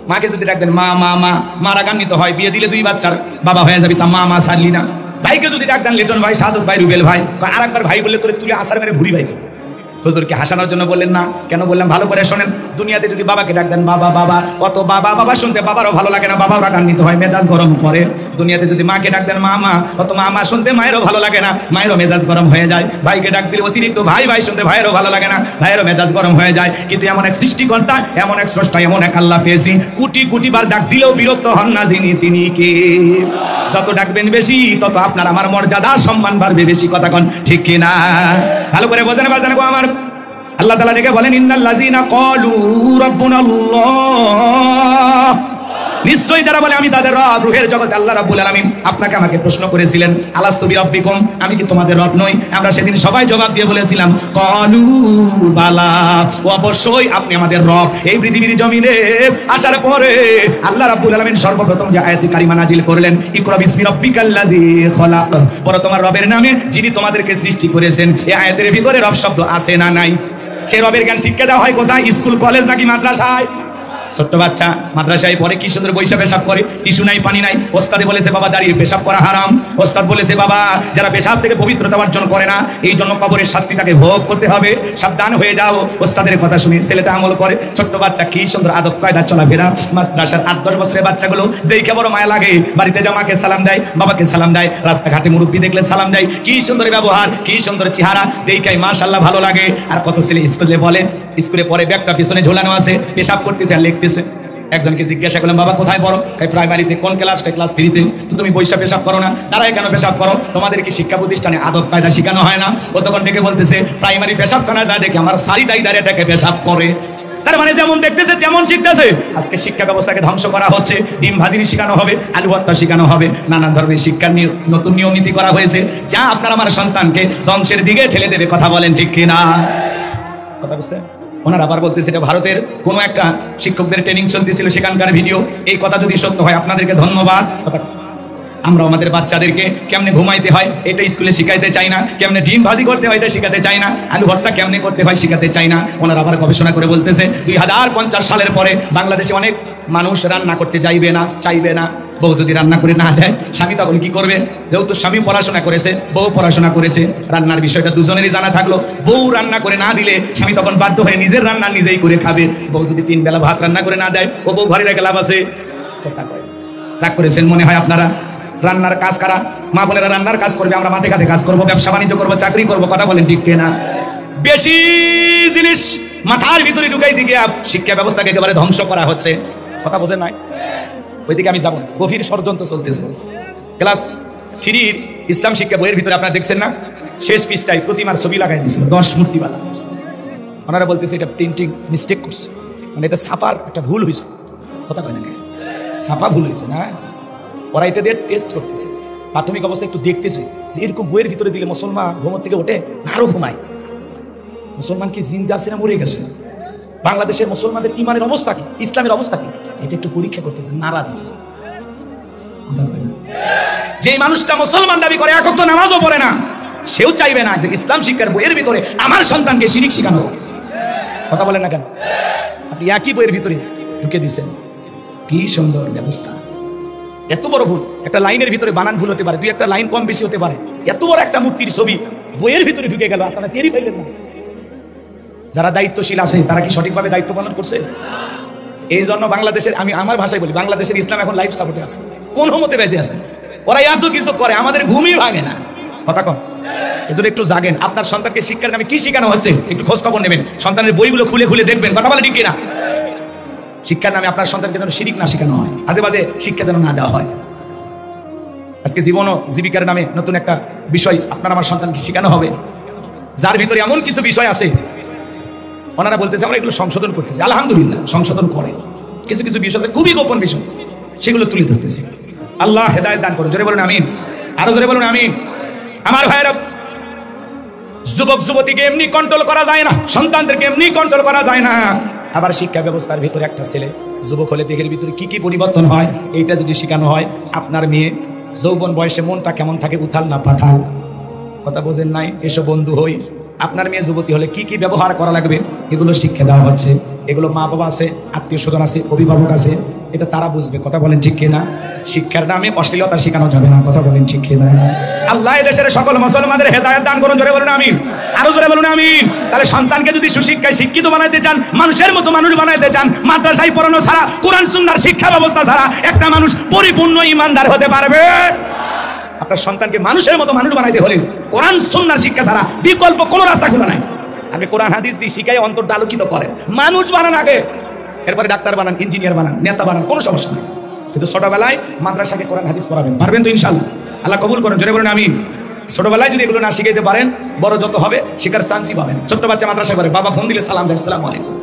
মাকে যদি ডাক দেন মা মা মা, মা রাগান্বিত হয়। বিয়ে দিলে 2 বাচ্চার বাবা হয়ে যাবি, তা মা মা সারলি না। ভাইকে যদি ডাক দেন লিটন ভাই, সাদত ভাই, রুবেল ভাই, আর একবার ভাই বললে তোরে তুলে আসার মেরে ভুড়ি ভাইকে। হুজুর কি হাসানোর জন্য বললেন না? কেন বললাম ভালো করে শোনেন। দুনিয়াতে যদি বাবাকে ডাক দেন বাবা বাবা, অত বাবা বাবা শুনতে বাবারও ভালো লাগে না, বাবাও রাগান্বিত হয়, মেজাজ গরম করে। দুনিয়াতে যদি মাকে ডাক দেন মা মা, অত মা মা শুনতে মায়েরও ভালো লাগে না, মায়েরও মেজাজ গরম হয়ে যায়। ভাইকে ডাক দিলে অতিরিক্ত ভাই ভাই শুনতে ভাইয়েরও ভালো লাগে না, ভাইয়েরও মেজাজ গরম হয়ে যায়। কিন্তু এমন এক সৃষ্টিকর্তা, এমন এক স্রষ্টা, এমন এক আল্লাহ পেয়েছি, কোটি কোটি বার ডাক দিলেও বিরক্ত হন না যিনি, তিনি কে? যত ডাকবেন বেশি তত আপনার আমার মর্যাদা সম্মান বাড়বে বেশি। কথা কোন ঠিক কিনা? ভালো করে বোঝেন বাজান গো আমার। আল্লাহ তাআলা ডেকে বলেন ইন্নাল্লাযীনা ক্বালু রাব্বুনাল্লাহ, নিশ্চয়ই যারা বলে আমি তাদের রব। রূহের জগতে আল্লাহ রাব্বুল আলামিন আপনাকে আমাকে প্রশ্ন করেছিলেন আলাস্তু বিরাব্বিকুম, আমি কি তোমাদের রব নই? আমরা সেদিন সবাই জবাব দিয়ে বলেছিলাম ক্বালু বালা, অবশ্যই আপনি আমাদের রব। এই পৃথিবীর জমিনে আসার পরে আল্লাহ রাব্বুল আলামিন সর্বপ্রথম যে আয়াতে কারিমা নাজিল করলেন ইকরা বিসমি রাব্বিকাল্লাযী খলাক, পরে তোমার রবের নামে যিনি তোমাদেরকে সৃষ্টি করেছেন। এই আয়াতের ভিতরে রব শব্দ আছে না নাই? সেই রবের জ্ঞান শিক্ষা দেওয়া হয় কোথায়? স্কুল, কলেজ নাকি মাদ্রাসায়? ছোট্ট বাচ্চা মাদ্রাসায় পড়ে, কি সুন্দর বৈশা পেশাব করে, টিস্যু নাই, পানি নাই। ওস্তাদে বলেছে বাবা দাঁড়িয়ে পেশাব করা হারাম। ওস্তাদ বলেছে বাবা যারা পেশাব থেকে পবিত্রতা অর্জন করে না, এই জন্য কবরের শাস্তিটাকে ভোগ করতে হবে, সাবধান হয়ে যাও। ওস্তাদের কথা শুনে ছেলেটা আমল করে। ছোট্ট বাচ্চা কি সুন্দর আদব কায়দা চলাফেরা। মাদ্রাসার 8-10 বছরের বাচ্চাগুলো দেখে বড় মায়া লাগে। বাড়িতে যা মাকে সালাম দেয়, বাবাকে সালাম দেয়, রাস্তাঘাটে মুরব্বি দেখলে সালাম দেয়, কি সুন্দর ব্যবহার, কি সুন্দর চেহারা, দেখাই মাশাআল্লাহ ভালো লাগে। আর কত ছেলে স্কুলে বলে, স্কুলে পরে ব্যাগটা পিছনে ঝোলানো আছে, পেশাব করতেছে আর লিখতেছে। একজনকে জিজ্ঞাসা করলাম বাবা কোথায় পড়ো? প্রাইমারিতে। কোন ক্লাস? ক্লাস 3-তে। তো তুমি বৈশা পেশাব করো না, দাঁড়ায় কেন পেশাব করো? তোমাদের কি শিক্ষা প্রতিষ্ঠানে আদব কায়দা শেখানো হয় না? ও তখন ডেকে বলতেছে প্রাইমারি পেশাব খানা যায় দেখে আমার সারি দাই দাঁড়িয়ে থেকে পেশাব করে। তার মানে যেমন দেখতেছে তেমন শিখতেছে। আজকে শিক্ষা ব্যবস্থাকে ধ্বংস করা হচ্ছে। ডিম ভাজিনি শেখানো হবে, আলু ভর্তা শেখানো হবে, নানান ধরনের শিক্ষার নতুন নিয়ম নীতি করা হয়েছে, যা আপনার আমার সন্তানকে ধ্বংসের দিকে ঠেলে দেবে। কথা বলেন ঠিক কিনা? কথা বুঝতে ওনারা আবার বলতেছে এটা ভারতের কোনো একটা শিক্ষকদের ট্রেনিং চলতেছিল, সেখানকার ভিডিও। এই কথা যদি সত্য হয় আপনাদেরকে ধন্যবাদ। আমরা আমাদের বাচ্চাদেরকে কেমনে ঘুমাইতে হয় এটা স্কুলে শিখাইতে চাই না, কেমনে ডিম ভাজি করতে হয় এটা শিখাতে চাই না, আলু ভর্তা কেমনে করতে হয় শিখাতে চাই না। ওনারা আবার গবেষণা করে বলতেছে 2050 সালের পরে বাংলাদেশে অনেক মানুষ রান্না করতে চাইবে না। বউ যদি রান্না করে না দেয়, স্বামী তখন কি করবে? যেহেতু স্বামী পড়াশোনা করেছে, বউ পড়াশোনা করেছে, রান্নার বিষয়টা দুজনেরই জানা থাকলো। বউ রান্না করে না দিলে স্বামী তখন বাধ্য হয়ে নিজের রান্না নিজেই করে খাবে। বউ যদি 3 বেলা ভাত রান্না করে না দেয়, ও বউ ঘরে রেখে লাভ আছে? রাগ করেছেন মনে হয় আপনারা? রান্নার কাজ কারা? মা বোনেরা রান্নার কাজ করবে, আমরা মাঠে ঘাটে কাজ করবো, ব্যবসা বাণিজ্য করবো, চাকরি করবো। কথা বলেন ঠিক কিনা? বেশি জিনিস মাথার ভিতরে ঢুকাই দিকে শিক্ষা ব্যবস্থাকে একেবারে ধ্বংস করা হচ্ছে। কথা বোঝেন নাই? ওইদিকে আমি যাব, গভীর ষড়যন্ত্র চলতেছে। ক্লাস 3 ইসলাম শিক্ষা বইয়ের ভিতরে আপনারা দেখছেন না, শেষ পৃষ্ঠায় প্রতিমার ছবি লাগাই দিয়েছিল 10 মূর্তিওয়ালা। ওনারা বলতেছে এটা প্রিন্টিং মিস্টেক করছে, মানে এটা ছাপার একটা ভুল হয়েছে। কথা কয় না, ছাপা ভুল হয়েছে না। ওরা এটা দিয়ে টেস্ট করতেছে, প্রাথমিক অবস্থা একটু দেখতেছে যে এরকম বইয়ের ভিতরে দিলে মুসলমান ঘুমোর থেকে ওঠে না আরো ঘুমায়। মুসলমান কি জিন্দা আছে না মরে গেছে? বাংলাদেশের মুসলমানদের ইমানের অবস্থা কি, ইসলামের অবস্থা কি, এটা একটু পরীক্ষা করতেছে, নাড়া দিতেছে। যে মানুষটা মুসলমান দাবি করে, এক ওয়াক্ত নামাজও পড়ে না, সেও চাইবে না যে ইসলাম শিক্ষার বইয়ের ভিতরে আমার সন্তানকে শিরিক শেখানো হোক। কথা বলেন না কেন? আপনি একই বইয়ের ভিতরে ঢুকে দিচ্ছেন। কি সুন্দর ব্যবস্থা! এত বড় ভুল! একটা লাইনের ভিতরে বানান ভুল হতে পারে, 2-1টা লাইন কম বেশি হতে পারে। এত বড় একটা মূর্তির ছবি বইয়ের ভিতরে ঢুকে গেল, আপনারা টেরি পাইলেন না। যারা দায়িত্বশীল আছে তারা কি সঠিকভাবে দায়িত্ব পালন করছে? এই জন্য বাংলাদেশের, আমি আমার ভাষায় বলি, বাংলাদেশের ইসলাম এখন লাইফ সাপোর্টে আছে, কোন মতে বেঁচে আছে। ওরা এত কিছু করে, আমাদের ঘুমই ভাঙে না। কথা কম, এজন্য একটু জাগেন। আপনার সন্তানকে শিক্ষার নামে কি শেখানো হচ্ছে একটু খোঁজ খবর নেবেন, সন্তানের বইগুলো খুলে খুলে দেখবেন। কথা বলে ঠিক কিনা? শিক্ষার নামে আপনার সন্তানকে যেন শিরিক না শেখানো হয়, আজে বাজে শিক্ষা যেন না দেওয়া হয়। আজকে জীবন ও জীবিকার নামে নতুন একটা বিষয় আপনার আমার সন্তানকে শেখানো হবে, যার ভিতরে এমন কিছু বিষয় আছে ওনারা বলতেছে আমরা এগুলো সংশোধন করতেছি। আলহামদুলিল্লাহ, সংশোধন করে। কিছু কিছু বিষয় আছে খুবই গোপন বিষয়, সেগুলো তুলে ধরতেছি। আল্লাহ হেদায়েত দান করুন। জোরে বলুন আমিন, আরো জোরে বলুন আমিন। আমার ভাইয়েরা, যুবক যুবতীকে এমনি কন্ট্রোল করা যায় না, সন্তানদেরকে এমনি কন্ট্রোল করা যায় না। আবার শিক্ষা ব্যবস্থার ভিতরে একটা ছেলে যুবক হলে দেহের ভিতরে কি কি পরিবর্তন হয় এইটা যদি শেখানো হয়, আপনার মেয়ে যৌবন বয়সে মনটা কেমন থাকে, উথাল না পাথাল। কথা বোঝেন নাই? এসব বন্ধু হই। আপনার মেয়ে যুবতী হলে কি কি ব্যবহার করা লাগবে এগুলো শিক্ষা দেওয়া হচ্ছে। এগুলো মা বাবা আছে, আত্মীয় স্বজন আছে, অভিভাবক আছে, এটা তারা বুঝবে। কথা বলেন ঠিক কিনা? শিক্ষার নামে অশ্লীলতা শেখানো যাবে না। কথা বলেন ঠিক কিনা? আল্লাহ এদেশের সকল মুসলমানদের হেদায়েত দান করুন। জোরে বলুন আমিন, আরো জোরে বলুন আমিন। তাহলে সন্তানকে যদি সুশিক্ষায় শিক্ষিত বানাইতে চান, মানুষের মতো মানুষ বানাইতে চান, মাদ্রাসায় পড়ানো ছাড়া, কোরআন সুন্নাহর শিক্ষা ব্যবস্থা ছাড়া একটা মানুষ পরিপূর্ণ ঈমানদার হতে পারবে? আপনার সন্তানকে মানুষের মতো মানুষ বানাইতে হলে কোরআন সুন্নাহর শিক্ষা ছাড়া বিকল্প কোনো রাস্তা খোলা নাই। আগে কোরআন হাদিস দিয়ে শিখাই অন্তরটা আলোকিত করেন, মানুষ বানান আগে, এরপরে ডাক্তার বানান, ইঞ্জিনিয়ার বানান, নেতা বানান, কোনো সমস্যা নেই। কিন্তু ছোটবেলায় মাদ্রাসাকে কোরআন হাদিস পড়াবেন, পারবেন তো ইনশাআল্লাহ? আল্লাহ কবুল করেন। জোরে বলেন আমিন। ছোটবেলায় যদি এগুলো না শিখাইতে পারেন, বড় যত হবে শিখার চান্সই পাবেন। ছোট্ট বাচ্চা মাদ্রাসা করে, বাবা ফোন দিলে সালাম দেয়, আসসালামু আলাইকুম।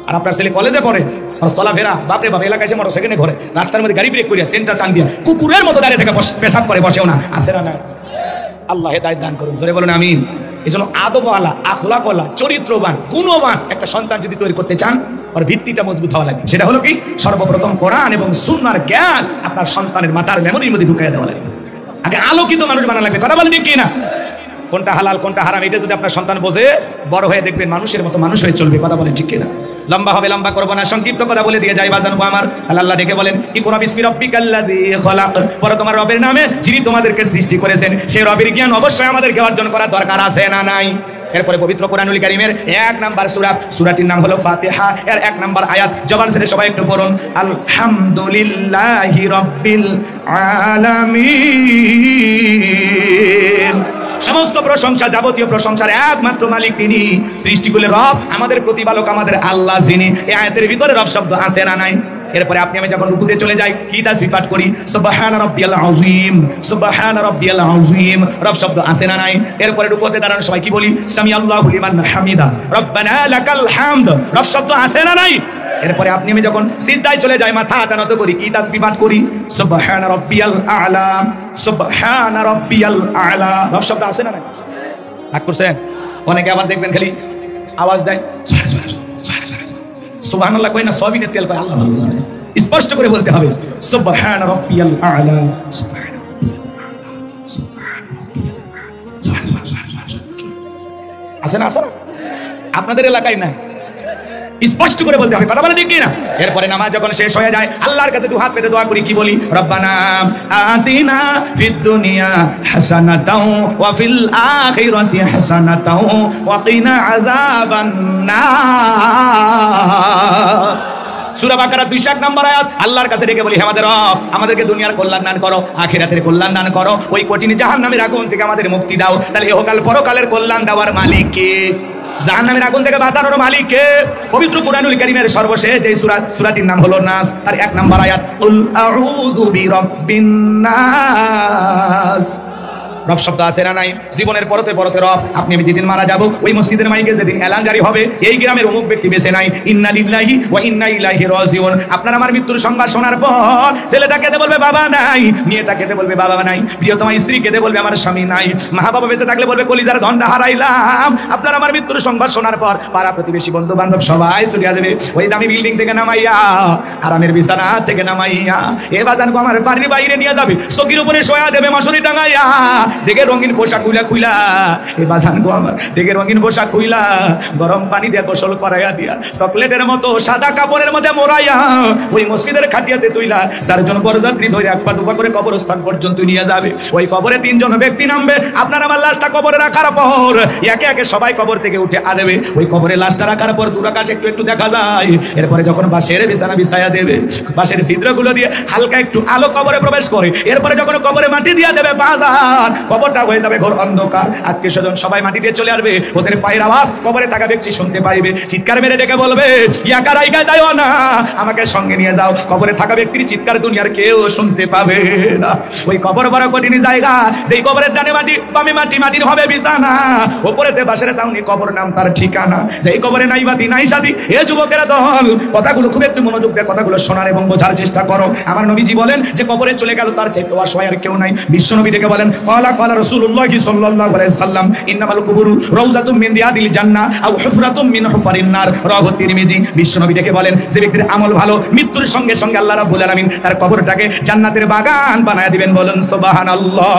আর আপনার ছেলে কলেজে পড়ে, আর চলাফেরা বাপরে বাপ, এলাকায় এসে মরো সেখানে ঘরে, রাস্তার মধ্যে গাড়ি ব্রেক করিয়া সেন্টার টান দিয়া কুকুরের মতো দাঁড়িয়ে থেকে পেশাব করে, বসেও না, আসে না। আল্লাহ হেদায়েত দান করুন। জোরে বলেন আমিন। এই জন্য আদবওয়ালা, আখলাকওয়ালা, চরিত্রবান, গুণবান একটা সন্তান যদি তৈরি করতে চান, ওর ভিত্তিটা মজবুত হওয়া লাগবে। সেটা হলো কি? সর্বপ্রথম কোরআন এবং সুন্নাহর জ্ঞান আপনার সন্তানের মাথার মেমোরির মধ্যে ঢুকিয়ে দেওয়া লাগবে। আগে আলোকিত মানুষ বানানো লাগবে। কথা বলেন কি না? কোনটা হালাল কোনটা হারাম এটা যদি আপনার সন্তান বোঝে, বড় হয়ে দেখবেন মানুষের মতো মানুষ হয়ে চলবে। কথা বলেন ঠিক কিনা? লম্বা হবে, লম্বা করবো না, সংক্ষিপ্ত কথা বলে দিয়ে যাই বাজানবো আমার। আল্লাহ ডেকে বলেন, ইকরা বিসমি রাব্বিকাল্লাযী খলাক, পরে তোমার রবের নামে যিনি তোমাদেরকে সৃষ্টি করেছেন। সেই রবের জ্ঞান অবশ্যই আমাদেরকে অর্জন করার দরকার আছে না নাই? এরপরে পবিত্র কোরআনুল কারীমের 1 নাম্বার সূরা, সূরাটির নাম হলো ফাতিহা, এর 1 নাম্বার আয়াত জবান ছেড়ে সবাই একটু পড়ুন, আলহামদুলিল্লাহি রাব্বিল আলামিন। সমস্ত প্রশংসা, যাবতীয় প্রশংসার একমাত্র মালিক তিনি, সৃষ্টিকুলের রব, আমাদের প্রতিপালক, আমাদের আল্লাহ যিনি। এই আয়াতের ভিতরে রব শব্দ আছে না নাই? এরপরে আপনি আমি যখন রুকুতে চলে যাই কি তাসবিহ পাঠ করি? সুবহানা রাব্বিয়াল আযীম, সুবহানা রাব্বিয়াল আযীম। রব শব্দ আছে না নাই? এরপরে রুকুতে দাঁড়ানোর সময় কি বলি? সামি আল্লাহু লিমান হামিদা, রব্বানা লাকাল হামদ। রব শব্দ আছে না নাই? এরপরে আপনি আমি যখন সিজদায় চলে যাই মাথা নত করি কি তাসবিহ পাঠ করি? সুবহানা রাব্বিয়াল আ'লা, সুবহানা রাব্বিয়াল আ'লা। রব শব্দ আছে না নাই? রাগ করছেন? অনেকে আবার দেখবেন খালি আওয়াজ দেয় সুবহানাল্লাহ কই না, সবিনের তেল কয়, আল্লাহ ভালো জানে। স্পষ্ট করে বলতে হবে সুবহানা রাব্বিয়াল আ'লা, আছে না? আছে না? আপনাদের এলাকায় না, স্পষ্ট করে বলতে হবে, কথা বলে ঠিক না? এরপরে নামাজ যখন শেষ হয়ে যায় আল্লাহর কাছে দু হাত পেতে দোয়া করি, কি বলি? রব্বানা আতিনা ফিদ দুনিয়া হাসানাতাও ওয়া ফিল আখিরাতি হাসানাতাও ওয়া কিনা আযাবান নার। সূরা বাকারা 201 নম্বর আয়াত। আল্লাহর কাছে ডেকে বলি, হে আমাদের রব, আমাদেরকে দুনিয়ার কল্যাণ দান করো, আখিরাতের কল্যাণ দান করো, ওই কঠিন জাহান্নামের আগুন থেকে আমাদের মুক্তি দাও। তাহলে ইহকাল পরকালের কল্যাণ দেওয়ার মালিক কে? জাহান্নামের আগুন থেকে বাঁচানোর মালিক কে? পবিত্র কুরআনুল কারীমের সর্বশেষ যে সূরাটির নাম হলো নাস, তার 1 নম্বর আয়াত, কুল আউযু বিরাব্বিন নাস। রব শব্দ আছে না নাই? জীবনের পরতে পরতে রব। আপনি আমি যেদিন মারা যাব ওই মসজিদের মাইকে যেদিন এলান জারি হবে, এই গ্রামের অমুক ব্যক্তি বেঁচে নাই, ইন্না লিল্লাহি ওয়া ইন্না ইলাইহি রাজিউন। আপনার আমার মৃত্যুর সংবাদ শোনার পর ছেলেটা কেঁদে বলবে বাবা নাই, মেয়েটা কেঁদে বলবে বাবা নাই, প্রিয়তমা স্ত্রী কেঁদে বলবে আমার স্বামী নাই, মা বাবা বেঁচে থাকলে বলবে কলিজার ধনটা হারাইলাম। আপনার আমার মৃত্যুর সংবাদ শোনার পর পাড়া প্রতিবেশী বন্ধু বান্ধব সবাই ছুটে আসবে ওই দামি বিল্ডিং থেকে নামাইয়া, আরামের বিছানা থেকে নামাইয়া এ বাজানকে আমার বাড়ির বাইরে নিয়ে যাবে, চকির উপরে শোয়া দেবে মশারি টাঙাইয়া, দেখে রঙিন পোশাক খুইলা এ বাজান গো আমার, দেখে রঙিন পোশাক খুইলা গরম পানি দিয়ে গোসল করাইয়া দিয়া চকলেটের মতো সাদা কাপড়ের মধ্যে মোড়াইয়া ওই মসজিদের খাটিয়াতে তুইলা 4 জন বরযাত্রী ধরে এক পা দুপা করে কবরস্থান পর্যন্ত নিয়ে যাবে। ওই কবরে 3 জন ব্যক্তি নামবে। আপনার আমার লাশটা কবরে রাখার পর একে একে সবাই কবর থেকে উঠে আনবে। ওই কবরে লাশটা রাখার পর দূর আকাশ একটু একটু দেখা যায়। এরপরে যখন বাঁশের বিছানা বিছাইয়া দেবে, বাঁশের ছিদ্রগুলো দিয়ে হালকা একটু আলো কবরে প্রবেশ করে। এরপরে যখন কবরে মাটি দিয়ে দেবে বাজার, কবরটা হয়ে যাবে ঘোর অন্ধকার। আত্মীয় স্বজন সবাই মাটি দিয়ে চলে আসবে। ওদের পায়ের আওয়াজ কবরে থাকা ব্যক্তি শুনতে পাইবে, চিৎকার মেরে ডেকে বলবে ইয়াকা রাইকা যাও না, আমাকে সঙ্গে নিয়ে যাও। কবরে থাকা ব্যক্তির চিৎকার দুনিয়ার কেউ শুনতে পাবে না। ওই কবর বড় কঠিন জায়গা, যেই কবরের ডানে মাটি বামে মাটি, মাটির হবে বিছানা, ওপরেতে বাঁশের ছাউনি, কবর নাম তার ঠিকানা। যেই কবরে নাই বাতি নাই সাথী, এ যুবকেরা দল কথাগুলো খুব একটু মনোযোগ দিয়ে কথাগুলো শোনার এবং বোঝার চেষ্টা করো। আমার নবীজি বলেন যে কবরে চলে গেল তার চাইতে অসহায় আর কেউ নাই। বিশ্ব নবী ডেকে বলেন ক্বালা ক্বালা রাসূলুল্লাহ সাল্লাল্লাহু আলাইহি সাল্লাম ইন্নামাল কুবুরু রাউযাতুম মিন রিয়াদিল জান্নাহ আও হুফরাতুম মিন হুফারিন নার। রাওয়াহু তিরমিজি। বিশ্ব নবী ডেকে বলেন যে ব্যক্তির আমল ভালো, মৃত্যুর সঙ্গে সঙ্গে আল্লাহ রাব্বুল আলামিন তার কবরটাকে জান্নাতের বাগান বানায় দিবেন। বলেন সুবহানাল্লাহ।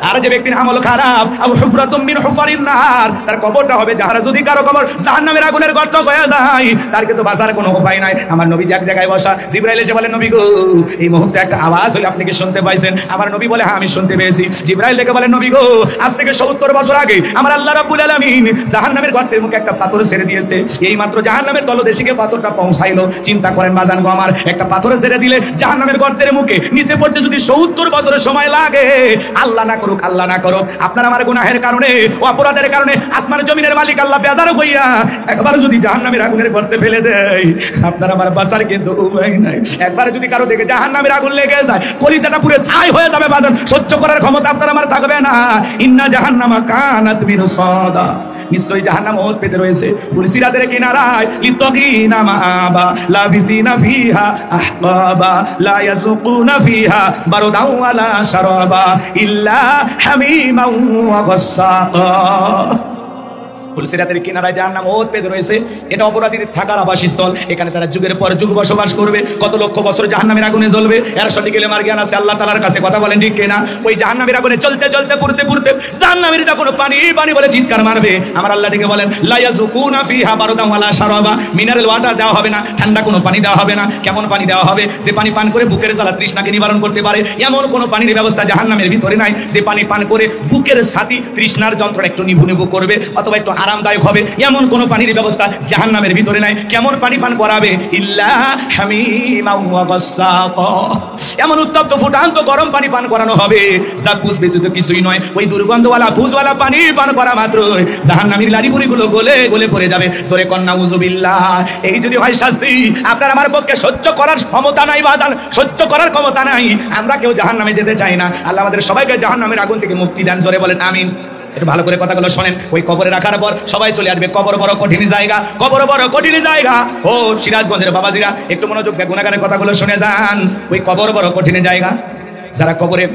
আর যে ব্যক্তির আমল খারাপ, আও হুফরাতুম মিন হুফারিন নার, তার কবরটা হবে যাহারা যদি কারো কবর জাহান্নামের আগুনের গর্ত হয়ে যায়, তার কিন্তু বাঁচার কোনো উপায় নাই। আমার নবী এক জায়গায় বসা, জিবরাইল এসে বলেন নবী গো এই মুহূর্তে একটা আওয়াজ হলো, আপনি কি শুনতে পাইছেন? আমার নবী বলে হ্যাঁ আমি শুনতে পেয়েছি। জিবরাইল ডেকে বলেন নবী গো আজ থেকে 70 বছর আগে আমার আল্লাহ রাব্বুল আলামিন জাহান্নামের গর্তের মুখে একটা পাথর ছেড়ে দিয়েছে। এই মাত্র জাহান্নামের তলদেশে পাথরটা পৌঁছাইলো। চিন্তা করেন বাজান গো আমার, একটা পাথর ছেড়ে দিলে জাহান্নামের গর্তের মুখে নিচে পড়তে যদি 70 বছরের সময় লাগে, আল্লাহ না করুক আল্লাহ না করুক, আপনার আমার গুনাহের কারণে ও অপরাধের কারণে আসমানের জমিনের মালিক আল্লাহ বেজার হইয়া একবার যদি জাহান্নামের আগুনের গর্তে ফেলে দেয়, আপনার আমার বাঁচার কিন্তু উপায় নাই। একবার যদি কারো দেখে জাহান্নামের আগুন লেগে যায়, কলিজাটা পুরো ছাই হয়ে যাবে বাজান, সহ্য করার ক্ষমতা আপনার আমার থাকবে না। ইন্না জাহান্নামা কানাত মিরসাদা, নিশ্চয়ই জাহান্নাম ওত পেতে রয়েছে ফুলসিরাতের কিনারায়, লিতাগিনা মাআবা লাবিসিনা ফিহা আহকাবা লা ইয়াযুকুনা ফিহা বারদাও ওয়ালা শারাবা ইল্লা হামিমান ওয়া গাসসাকা। ফুলসিরাতের কিনারায় জাহান্নাম ওত পেতে রয়েছে। এটা অপরাধীদের থাকার আবাসস্থল। এখানে তারা যুগের পর যুগ বসবাস করবে, কত লক্ষ বছর জাহান্নামের আগুনে জ্বলবে। এর সঠিক ইলমের জ্ঞান আছে আল্লাহ তাআলার কাছে, কথা বলেন ঠিক কিনা? ওই জাহান্নামের আগুনে চলতে চলতে পুড়তে পুড়তে জাহান্নামের যখন পানি পানি বলে চিৎকার মারবে, আমার আল্লাহ ডেকে বলেন লা ইয়াযুকুনা ফিহা বারদান ওয়ালা শারাবা, মিনারেল ওয়াটার দেওয়া হবে না, ঠান্ডা কোনো পানি দেওয়া হবে না। কেমন পানি দেওয়া হবে? যে পানি পান করে বুকের জ্বালা তৃষ্ণাকে নিবারণ করতে পারে, এমন কোনো পানির ব্যবস্থা জাহান্নামের ভিতরে নাই। যে পানি পান করে বুকের ছাতি তৃষ্ণার যন্ত্রণা একটু নিভু নিভু করবে অথবা একটু আরামদায়ক হবে এমন কোন পানির ব্যবস্থা জাহান্নামের ভিতরে নাই। কেমন পানি পান করাবে? ইল্লা হামিমা ওয়া গাসসাকা, এমন উত্তপ্ত ফুটান্ত গরম পানি পান করানো হবে যা বুঝ ব্যতীত কিছুই নয়। ওই দুর্গন্ধওয়ালা বুঝওয়ালা পানি পান করা মাত্র জাহান্নামীর লাড়িগুলো গলে গলে পড়ে যাবে। সূরা কন্যা উযুবিল্লাহ। এই যদি হয় শাস্তি, আপনার আমার পক্ষে সহ্য করার ক্ষমতা নাই, বাজান সহ্য করার ক্ষমতা নাই। আমরা কেউ জাহান্নামে যেতে চাই না। আল্লাহ আমাদের সবাইকে জাহান্নামের আগুন থেকে মুক্তি দেন। জোরে বলেন আমিন। একটু ভালো করে কথাগুলো শোনেন। ওই কবরে রাখার পর সবাই চলে আসবে। কবর বড় কঠিন জায়গা, কবর বড় কঠিন জায়গা। ও সিরাজগঞ্জের বাবাজিরা একটু মনোযোগ দিয়ে গুনাহগারের কথাগুলো শুনে যান। ওই কবর বড় কঠিন জায়গা। যারা কবরে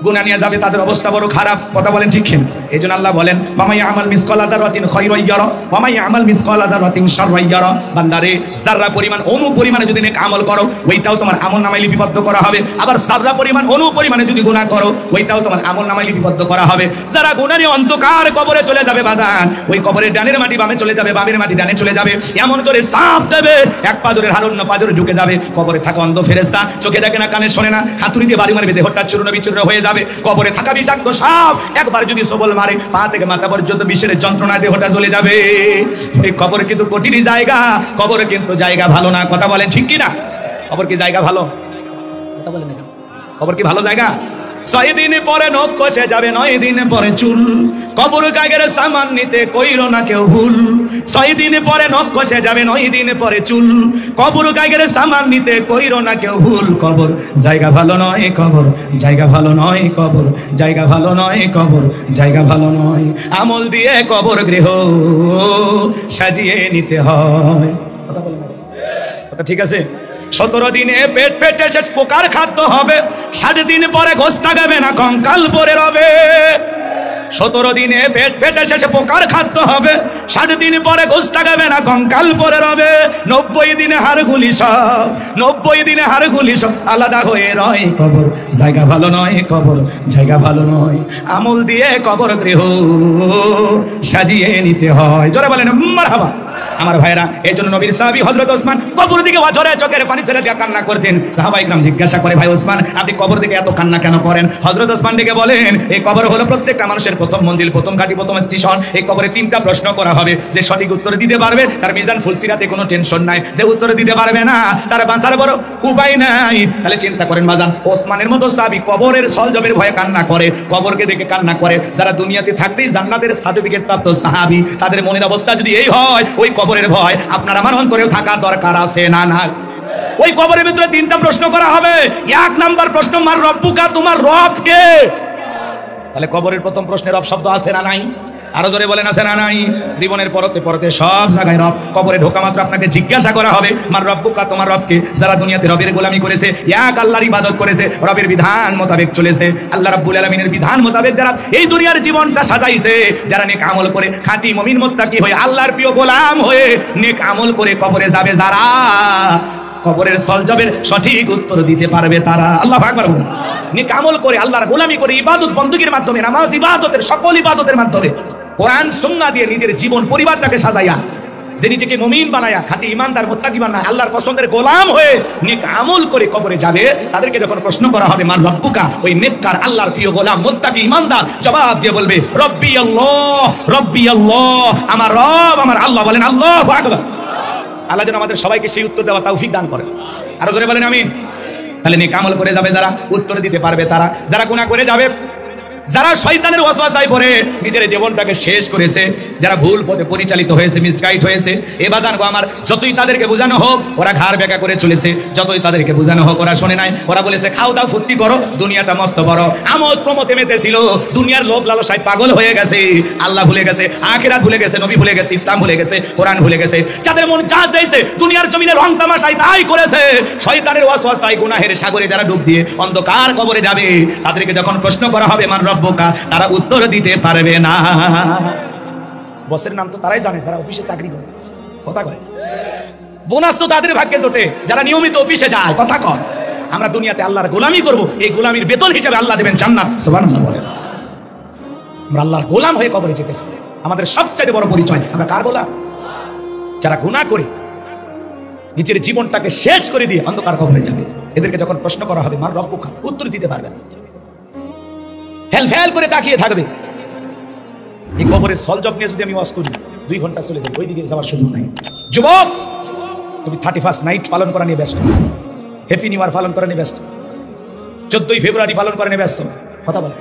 গুনাহ নিয়ে যাবে তাদের অবস্থা বড় খারাপ। কথা বলেন ঠিক কিনা? এই জন্য আল্লাহ বলেন ফামাই আমাল মিসকালা যারাতিন খায়রান ইয়ারা ওয়ামাই আমাল মিসকালা যারাতিন শাররান ইয়ারা। বান্দারে যারা পরিমাণ অনু পরিমাণে যদি নেক আমল করো ওইটাও তোমার আমলনামায় লিপিবদ্ধ করা হবে। আবার যারা পরিমাণ অনু পরিমাণে যদি গুনাহ করো ওইটাও তোমার আমলনামায় লিপিবদ্ধ করা হবে। যারা গুনাহ নিয়ে অন্ধকার কবরে চলে যাবে বাজান, ওই কবরের ডানের মাটি বামে চলে যাবে, বামের মাটি ডানে চলে যাবে, এমন করে সাপ দেবে এক পাজরের হাড় অন্য পাজরে ঢুকে যাবে। কবরে থাকা অন্ধ ফেরেশতা চোখে দেখে না, কানে শোনে না, হাতুড়ি দিয়ে বাড়ি মারবে, দেহটা চূর্ণ বিচূর্ণ হয়ে যাবে। কবরে থাকা বিষাক্ত সাপ একবার যদি সবল মারে পা থেকে মাথা পর্যন্ত বিষের যন্ত্রণায় দেহটা জ্বলে যাবে। এই কবর কিন্তু কঠিন জায়গা, কবর কিন্তু জায়গা ভালো না। কথা বলেন ঠিক কি না? কবর কি জায়গা ভালো? কথা বলেন না। কবর কি ভালো জায়গা? 6 দিন পরে নখ কষে যাবে, 9 দিন পরে চুল। কবর গায়ের সামান নিতে কইরো না কেউ ভুল। 6 দিন পরে নখ কষে যাবে, 9 দিন পরে চুল। কবর গায়ের সামান নিতে কইরো না কেউ ভুল। কবর জায়গা ভালো নয়, কবর জায়গা ভালো নয়, কবর জায়গা ভালো নয়, কবর জায়গা ভালো নয়। আমল দিয়ে কবর গৃহ সাজিয়ে নিতে হয়। কথা বলেন না? কথা ঠিক আছে? 17 দিনে পেট পেটে শেষ পোকার খাদ্য হবে, 7 দিন পরে গোস্তা গাবে না কঙ্কাল পরে রবে। 17 দিনে পেট পেটে শেষে পোকার খাদ্য হবে, 7 দিন পরে গোস্তা গাবে না কঙ্কাল পরে রবে। 90 দিনে হাড়গুলি সব, 90 দিনে হাড়গুলি সব আলাদা হয়ে রয়। কবর জায়গা ভালো নয়, কবর জায়গা ভালো নয়। আমল দিয়ে কবর গৃহ সাজিয়ে নিতে হয়। জোরে বলেন মারহাবা। আমার ভাইরা, এই জন্য নবীর সাহাবী হযরত ওসমান কবর দিকে অঝরে চোখের পানি ছেড়ে দিয়ে কান্না করতেন। সাহাবায়ে কেরাম জিজ্ঞাসা করে, ভাই ওসমান আপনি কবর দিকে এত কান্না কেন করেন? হযরত ওসমান ডেকে বলেন, এই কবর হলো প্রত্যেকটা মানুষের প্রথম মন্দির, প্রথম ঘাঁটি, প্রথম স্টেশন। এই কবরে 3টা প্রশ্ন করা হবে। যে সঠিক উত্তর দিতে পারবে তার মিজান ফুলসিরাতে কোনো টেনশন নাই। যে উত্তর দিতে পারবে না তার বাঁচার বড় উপায় নাই। তাহলে চিন্তা করেন বাজান, ওসমানের মতো সাহাবী কবরের সলজবের ভয়ে কান্না করে, কবরকে দেখে কান্না করে। যারা দুনিয়াতে থাকতেই জান্নাতের সার্টিফিকেট প্রাপ্ত সাহাবী, তাদের মনের অবস্থা যদি এই হয়, ওই কবরের ভয় আপনার আমার অন্তরেও থাকা দরকার আছে না? না। ওই কবরের ভিতরে 3টা প্রশ্ন করা হবে। 1 নাম্বার প্রশ্ন, মার রব্বুকা, তোমার রব কে? তাহলে কবরের প্রথম প্রশ্নের রব শব্দ আছে না নাই? আরো জোরে বলেন আছে না নাই? জীবনের পরতে পরতে সব জায়গায় রব। কবরে ঢোকা মাত্র আপনাকে জিজ্ঞাসা করা হবে, মার রব্বুকা, তোমার রব কে? যারা দুনিয়াতে রবের গোলামি করেছে, এক আল্লাহর ইবাদত করেছে, রবের বিধান মোতাবেক চলেছে, আল্লাহ রাব্বুল আলামিনের বিধান মোতাবেক যারা এই দুনিয়ার জীবনটা সাজাইছে, যারা নেক আমল করে খাঁটি মুমিন মুত্তাকি হয়ে আল্লাহর প্রিয় গোলাম হয়ে নেক আমল করে কবরে যাবে, যারা কবরের সলজবের সঠিক উত্তর দিতে পারবে তারা। আল্লাহু আকবার। নেক আমল করে আল্লাহর গোলামি করে ইবাদত বندگির মাধ্যমে, নামাজ ইবাদতের সকল ইবাদতের মাধ্যমে, কোরআন সুন্নাহ দিয়ে নিজের জীবন পরিবারটাকে সাজাইয়া, যে নিজেকে মুমিন বানায়া খাঁটি ইমানদার মুত্তাকি বানায়া আল্লাহর পছন্দের গোলাম হয়ে নেক আমল করে কবরে যাবে, তাদেরকে যখন প্রশ্ন করা হবে মান রব্বুকা, ওই নেককার আল্লাহর প্রিয় গোলাম মুত্তাকি ইমানদার জবাব দিয়ে বলবে রব্বি আল্লাহ, রব্বি আল্লাহ, আমার রব আমার আল্লাহ। বলেন আল্লাহু আকবার। আল্লাহ যেন আমাদের সবাইকে সেই উত্তর দেওয়ার তৌফিক দান করেন। আরো জোরে বলেন আমিন। তাহলে নেক আমল করে যাবে যারা, উত্তর দিতে পারবে তারা। যারা গুনাহ করে যাবে, যারা শয়তানের ওয়াসওয়াসায় পড়ে নিজের জীবনটাকে শেষ করেছে, যারা ভুল পথে পরিচালিত হয়েছে, মিসগাইড হয়েছে, এ বাজানগো আমার, যতই তাদেরকে বোঝানো হোক ওরা ঘাড় বেঁকা করে চলেছে, যতই তাদেরকে বোঝানো হোক ওরা শোনে নাই। ওরা বলেছে খাও দাও ফুর্তি করো, দুনিয়াটা মস্ত বড়, আমোদ প্রমোদে মেতেছিল, দুনিয়ার লোভ লালসায় পাগল হয়ে গেছে, আল্লাহ ভুলে গেছে, আখিরাত ভুলে গেছে, নবী ভুলে গেছে, ইসলাম ভুলে গেছে, কোরআন ভুলে গেছে। যাদের মন যা চাইছে দুনিয়ার জমিনে রং তামাশায় তাই করেছে, শয়তানের ওয়াসওয়াসায় গুনাহের সাগরে যারা ডুব দিয়ে অন্ধকার কবরে যাবে, তাদেরকে যখন প্রশ্ন করা হবে মান রব্বুকা, তারা উত্তর দিতে পারবে না। বসের নাম তো তারাই জানে যারা অফিসে চাকরি করে। কথা কয় বোনাস তো তাদের ভাগ্যে জোটে যারা নিয়মিত অফিসে যায়। কথা কয় আমরা দুনিয়াতে আল্লাহর গোলামি করব, এই গোলামির বেতন হিসেবে আল্লাহ দেবেন জান্নাত। সুবহানাল্লাহ বলেন। আমরা আল্লাহর গোলাম হয়ে কবরে যেতে চাই। আমাদের সবচেয়ে বড় পরিচয় আমরা কার গোলাম? যারা গুনাহ করে নিজের জীবনটাকে শেষ করে দিয়ে অন্ধকার কবরে যাবে, এদেরকে যখন প্রশ্ন করা হবে মান রব্বুকা, উত্তর দিতে পারবে না, ফেল ফেল করে তাকিয়ে থাকবে। এই কবরের সলজব নিয়ে যদি আমি ওয়াজ করি 2 ঘন্টা চলে যাবে, ওইদিকে যাওয়ার সুযোগ নাই। যুবক, তুমি 31st নাইট পালন করা নিয়ে ব্যস্ত, হ্যাপি নিউ ইয়ার পালন করা নিয়ে ব্যস্ত, 14ই ফেব্রুয়ারি পালন করা নিয়ে ব্যস্ত। কথা বলে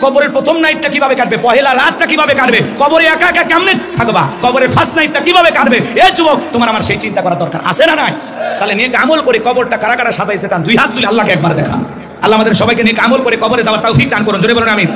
কবরের প্রথম নাইটটা কিভাবে কাটবে, পহেলা রাতটা কিভাবে কাটবে, কবরে একা একা কেমনে থাকবা, কবরের ফার্স্ট নাইটটা কিভাবে কাটবে, এই যুবক তোমার আমার সেই চিন্তা করা দরকার আছে না নাই? তাহলে নেক আমল করে কবরটা কারা কারা সাজাইছে, তার 2 হাত তুলে আল্লাহকে একবার দেখা। আল্লাহ আমাদের সবাইকে নেক আমল করে কবরে যাওয়ার তৌফিক দান করুন। জোরে বলুন আমিন।